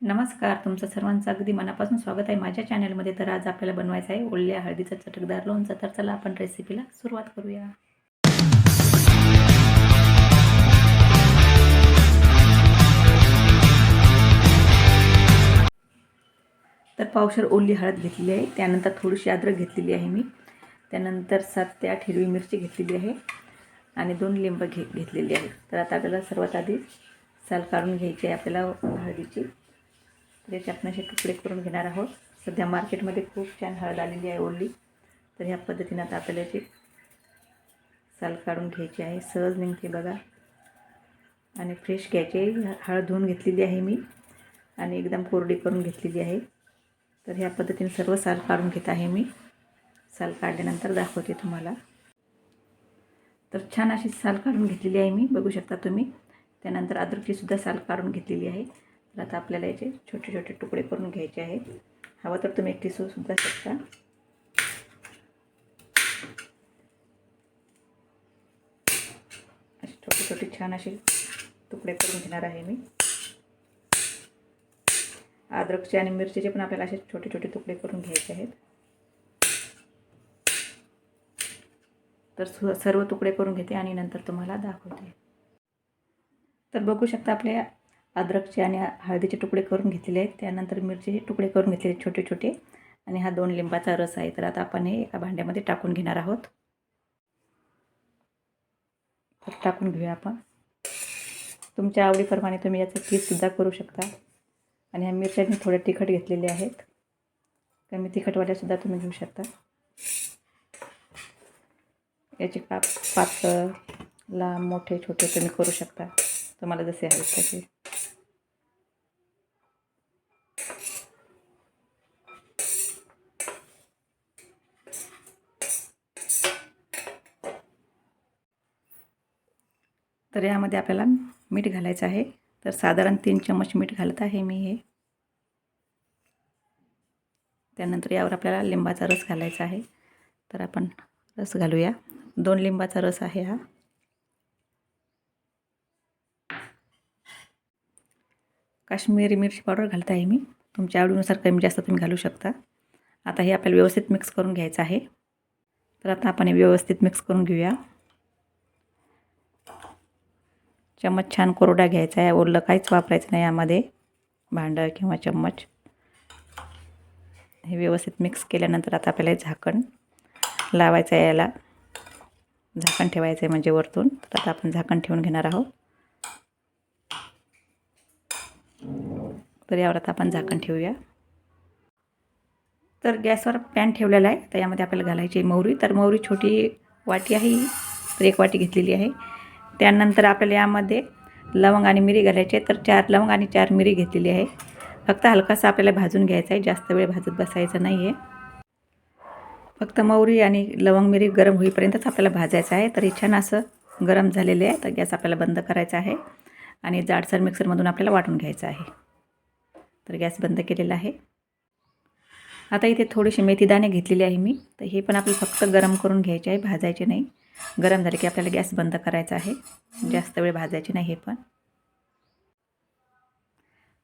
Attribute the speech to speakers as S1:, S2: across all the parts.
S1: नमस्कार, तुमचं सर्वांचं अगदी मनापासून स्वागत आहे माझ्या चॅनलमध्ये. तर आज आपल्याला बनवायचं आहे ओल्या हळदीचं चटकदार लोणचं. तर चला आपण रेसिपीला सुरुवात करूया. तर पावशेर ओली हळद घेतलेली आहे, त्यानंतर थोडीशी अद्रक घेतलेली आहे मी, त्यानंतर 7 ते 8 हिरवी मिरची घेतलेली आहे आणि 2 लिंब घेतलेली आहे. तर आता आपल्याला सर्वात आधी साल काढून घ्यायची आहे आपल्याला हळदीची. तर याचे आपण असे तुकडे करून घेणार आहोत. सध्या मार्केटमध्ये खूप छान हळद आलेली आहे ओली. तर ह्या पद्धतीने आता आपल्याला याची साल काढून घ्यायची आहे. सहज निघते बघा. आणि फ्रेश घ्यायची. हळद धुवून घेतलेली आहे मी आणि एकदम कोरडी करून घेतलेली आहे. तर ह्या पद्धतीने सर्व साल काढून घेत आहे मी. साल काढल्यानंतर दाखवते तुम्हाला. तर छान अशी साल काढून घेतलेली आहे मी, बघू शकता तुम्ही. त्यानंतर अद्रकची सुद्धा साल काढून घेतलेली आहे. तर आता आपल्याला याचे छोटे छोटे तुकडे करून घ्यायचे आहेत. हवं तर तुम्ही किसून सुद्धा शकता. असे छोटे छोटे छान असे तुकडे करून घेणार आहे मी. अद्रकचे आणि मिरचीचे पण आपल्याला असे छोटे छोटे तुकडे करून घ्यायचे आहेत. तर सर्व तुकडे करून घेते आणि नंतर तुम्हाला दाखवते. तर बघू शकता आपले अद्रकचे आणि हळदीचे तुकडे करून घेतलेले आहेत. त्यानंतर मिरचीचे तुकडे करून घेतलेले छोटे छोटे आणि हा 2 लिंबाचा रस आहे. तर आता आपण हे एका भांड्यामध्ये टाकून घेणार आहोत. तर टाकून घेऊया आपण. तुमच्या आवडीप्रमाणे तुम्ही याचा कीसुद्धा करू शकता. आणि ह्या मिरच्या मी थोड्या तिखट घेतलेल्या आहेत. कमी तिखटवाल्यासुद्धा तुम्ही घेऊ शकता. याचे काप पातळ, लांब, मोठे, छोटे तुम्ही करू शकता, तुम्हाला जसे हवे तसे. तर यामध्ये आपल्याला मीठ घालायचं आहे. तर साधारण 3 चम्मच मीठ घालत आहे मी हे. त्यानंतर यावर आपल्याला लिंबाचा रस घालायचा आहे. तर आपण रस घालूया. 2 लिंबाचा रस आहे हा. काश्मीरी मिरची पावडर घालत आहे मी. तुमच्या आवडीनुसार कमी जास्त तुम्ही घालू शकता. आता हे आपल्याला व्यवस्थित मिक्स करून घ्यायचं आहे. तर आता आपण हे व्यवस्थित मिक्स करून घेऊया. चम्मच छान कोरडा घ्यायचा आहे. ओलं काहीच वापरायचं नाही यामध्ये, भांडं किंवा चम्मच. हे व्यवस्थित मिक्स केल्यानंतर आता आपल्याला झाकण लावायचं आहे. याला झाकण ठेवायचं आहे म्हणजे वरतून. तर आता आपण झाकण ठेवून घेणार आहोत. तर यावर आता आपण झाकण ठेवूया. तर गॅसवर पॅन ठेवलेला आहे. तर यामध्ये आपल्याला घालायची मोहरी. तर मोहरी छोटी वाटी आहे, तर 1 वाटी घेतलेली आहे. त्यानंतर आपल्याला यामध्ये लवंग आणि मिरी घालायची आहे. तर 4 लवंग आणि 4 मिरी घेतलेली आहे. फक्त हलकासा आपल्याला भाजून घ्यायचा आहे, जास्त वेळ भाजत बसायचं नाही आहे. फक्त मोहरी आणि लवंग मिरी गरम होईपर्यंतच आपल्याला भाजायचं आहे. तर हे छान असं गरम झालेले आहे. तर गॅस आपल्याला बंद करायचा आहे आणि जाडसर मिक्सरमधून आपल्याला वाटून घ्यायचं आहे. तर गॅस बंद केलेला आहे. आता इथे थोडेसे मेथीदाणे घेतलेले आहे मी. तर हे पण आपल्याला फक्त गरम करून घ्यायचे आहे, भाजायचे नाही. गरम झाले की आपल्याला गॅस बंद करायचा आहे. जास्त वेळ भाजायचे नाही हे पण.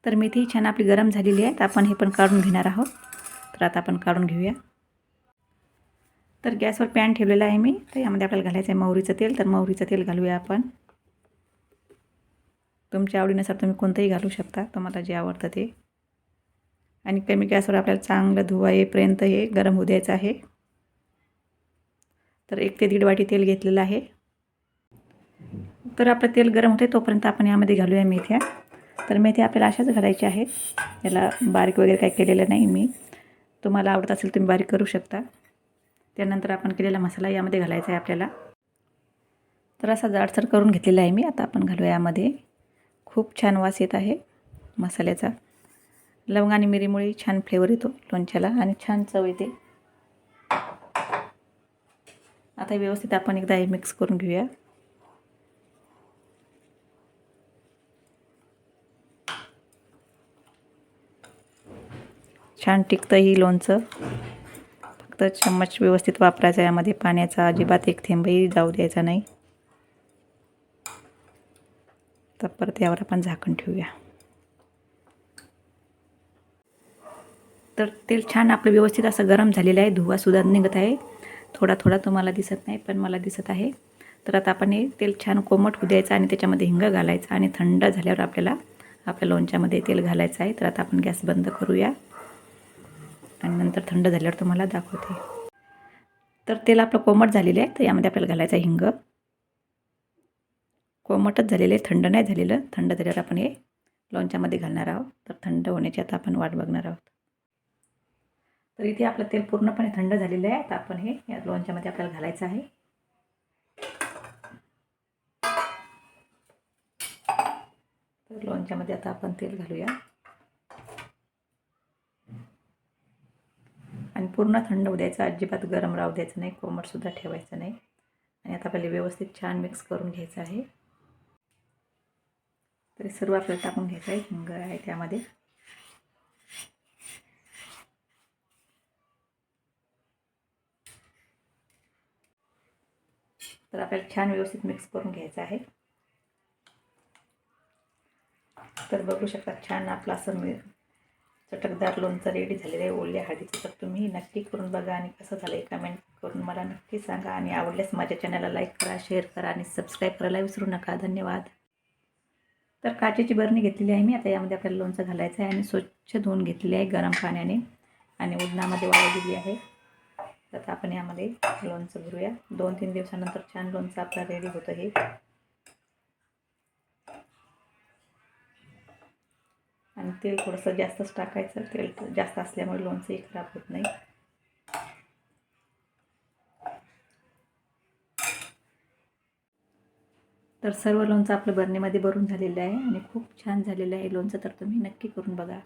S1: तर मेथी छान आपली गरम झालेली आहे. तर आपण हे पण काढून घेणार आहोत. तर आता आपण काढून घेऊया. तर गॅसवर पॅन ठेवलेला आहे मी. तर यामध्ये आपल्याला घालायचं आहे मोहरीचं तेल. तर मोहरीचं तेल घालूया आपण. तुमच्या आवडीनुसार तुम्ही कोणतंही घालू शकता, तुम्हाला जे आवडतं ते. आणि कमी गॅसवर आपल्याला चांगलं धुवा येईपर्यंत हे गरम होऊ द्यायचं आहे. तर 1 ते 1.5 वाटी तेल घेतलेलं आहे. तर आपलं तेल गरम होते तोपर्यंत आपण यामध्ये घालूया मेथ्या. तर मेथ्या आपल्याला अशाच घालायच्या आहेत. याला बारीक वगैरे काही केलेलं नाही मी. तुम्हाला आवडत असेल तुम्ही बारीक करू शकता. त्यानंतर आपण केलेला मसाला यामध्ये घालायचा आहे आपल्याला. तर असा जाडसर करून घेतलेला आहे मी. आता आपण घालूया यामध्ये. खूप छान वास येत आहे मसाल्याचा. लवंग आणि मिरीमुळे छान फ्लेवर येतो लोणच्याला आणि छान चव येते. आता व्यवस्थित आपण एकदा हे मिक्स करून घेऊया. छान टिकतं ही लोणचं. फक्त फक्त चम्मच व्यवस्थित वापरायचा आहे यामध्ये. पाण्याचा अजिबात एक थेंबही जाऊ द्यायचा नाही. तर परत यावर आपण झाकण ठेवूया. तर तेल छान आपलं व्यवस्थित असं गरम झालेलं आहे. धुवासुद्धा निघत आहे. थोडा थोडा तुम्हाला दिसत नाही पण मला दिसत आहे. तर आता आपण हे तेल छान कोमट होऊ द्यायचं आणि त्याच्यामध्ये हिंग घालायचं आणि थंड झाल्यावर आपल्याला आपल्या लोणच्यामध्ये तेल घालायचं आहे. तर आता आपण गॅस बंद करूया आणि नंतर थंड झाल्यावर तुम्हाला दाखवते. तर तेल आपलं कोमट झालेलं आहे. तर यामध्ये आपल्याला घालायचं आहे हिंग. कोमटच झालेलं आहे, थंड नाही झालेलं. थंड झाल्यावर आपण हे लोणच्यामध्ये घालणार आहोत. तर थंड होण्याची आता आपण वाट बघणार आहोत. तर इथे आपलं तेल पूर्णपणे थंड झालेलं आहे. आता आपण हे या लोणच्यामध्ये आपल्याला घालायचं आहे. तर लोणच्यामध्ये आता आपण तेल घालूया आणि पूर्ण थंड होऊ द्यायचं. अजिबात गरम राहू द्यायचं नाही, कोमटसुद्धा ठेवायचं नाही. आणि आता आपल्याला व्यवस्थित छान मिक्स करून घ्यायचं आहे. तर सर्व आपल्याला टाकून घ्यायचं आहे. हिंग आहे त्यामध्ये. तर आपल्याला छान व्यवस्थित मिक्स करून घ्यायचं आहे. तर बघू शकता छान आपलं असं चटकदार लोणचं रेडी झालेलं आहे ओल्या हळदीचं. तर तुम्ही नक्की करून बघा आणि कसं झालं आहे कमेंट करून मला नक्की सांगा. आणि आवडल्यास माझ्या चॅनलला लाईक करा, शेअर करा आणि सबस्क्राईब करायला विसरू नका. धन्यवाद. तर काचेची बरणी घेतलेली आहे मी. आता यामध्ये आपल्याला लोणचं घालायचं आहे आणि स्वच्छ धुवून घेतलेली आहे गरम पाण्याने आणि उन्हामध्ये वाळवलेली आहे. तर आता आपण यामध्ये लोणचं भरूया. 2-3 दिवसानंतर छान लोणचं आपलं रेडी होतं हे. आणि तेल थोडंसं जास्तच टाकायचं. तेल जास्त असल्यामुळे लोणचंही खराब होत नाही. तर सर्व लोणचं आपलं बरणीमध्ये भरून झालेलं आहे आणि खूप छान झालेलं आहे लोणचं. तर तुम्ही नक्की करून बघा.